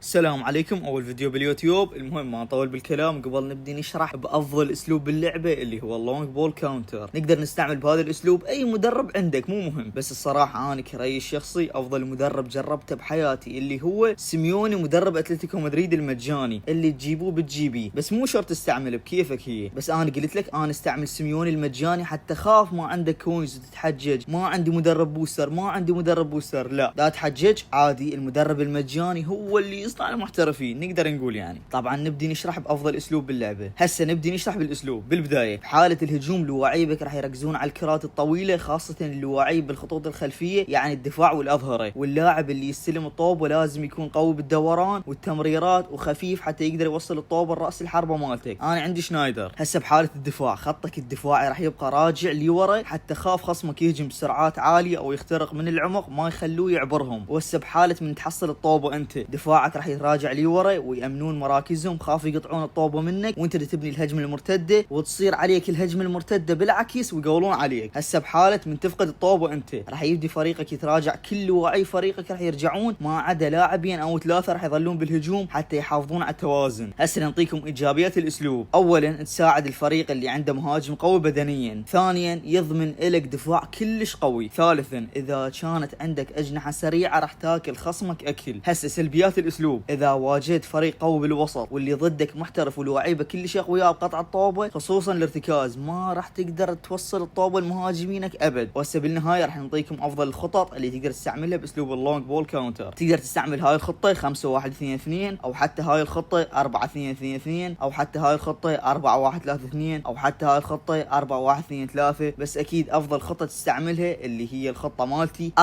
السلام عليكم. اول فيديو باليوتيوب. المهم ما نطول بالكلام، قبل نبدي نشرح بافضل اسلوب باللعبه اللي هو اللونج بول كاونتر. نقدر نستعمل بهذا الاسلوب اي مدرب عندك، مو مهم، بس الصراحه انا كرأيي الشخصي افضل مدرب جربته بحياتي اللي هو سيميوني، مدرب اتلتيكو مدريد المجاني اللي تجيبوه بتجيبيه، بس مو شرط تستعمله بكيفك هي. بس انا قلت لك انا استعمل سيميوني المجاني حتى خاف ما عندك كوينز وتتحجج ما عندي مدرب بوستر ما عندي مدرب بوستر. لا تحجج عادي، المدرب المجاني هو اللي يصنع المحترفين، نقدر نقول يعني. طبعا نبدي نشرح بافضل اسلوب باللعبه. هسه نبدي نشرح بالاسلوب. بالبدايه بحاله الهجوم لواعيبك راح يركزون على الكرات الطويله، خاصه اللواعيب بالخطوط الخلفيه يعني الدفاع والاظهره، واللاعب اللي يستلم الطوب ولازم يكون قوي بالدوران والتمريرات وخفيف حتى يقدر يوصل الطوب لراس الحربه مالتك. انا عندي شنايدر. هسه بحاله الدفاع خطك الدفاعي راح يبقى راجع لورا حتى خاف خصمك يهجم بسرعات عاليه او يخترق من العمق ما يخلوه يعبرهم. وهسه بحاله من تحصل الطوبه انت دفاعك راح يراجع لورا ويأمنون مراكزهم، خاف يقطعون الطوبه منك وانت تبني الهجمه المرتده وتصير عليك الهجمه المرتده بالعكس ويقولون عليك. هسه بحاله من تفقد الطوبه انت راح يبدي فريقك يتراجع، كل وعي فريقك راح يرجعون ما عدا لاعبين او ثلاثه راح يظلون بالهجوم حتى يحافظون على التوازن. هسه نعطيكم ايجابيات الاسلوب. اولا تساعد الفريق اللي عنده مهاجم قوي بدنيا. ثانيا يضمن لك دفاع كلش قوي. ثالثا اذا كانت عندك اجنحه سريعه راح تاكل خصمك اكل. هسه سلبيات الاسلوب، اذا واجهت فريق قوي بالوسط واللي ضدك محترف ولعيبه كلش اقوياء بقطع الطوبه خصوصا الارتكاز، ما راح تقدر توصل الطوبه لمهاجمينك ابد. وهسه بالنهايه راح نعطيكم افضل الخطط اللي تقدر تستعملها باسلوب اللونج بول كاونتر. تقدر تستعمل هاي الخطه 5-1-2-2 او حتى هاي الخطه 4-2-2-2 او حتى هاي الخطه 4-1-3-2 او حتى هاي الخطه 4-1-2-3. بس اكيد افضل خطه تستعملها اللي هي الخطه مالتي 4-1-4-1،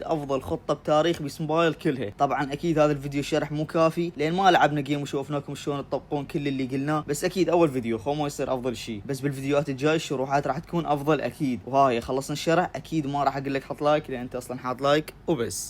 افضل خطه بتاريخ بيس موبايل كلها. طبعا اكيد هذا الفيديو شرح مو كافي لان ما لعبنا جيم وشوفناكم شلون تطبقون كل اللي قلناه، بس اكيد اول فيديو خو ما يصير افضل شيء، بس بالفيديوهات الجاي الشروحات راح تكون افضل اكيد. وهاي خلصنا الشرح، اكيد ما راح اقول لك حط لايك لان انت اصلا حاط لايك وبس.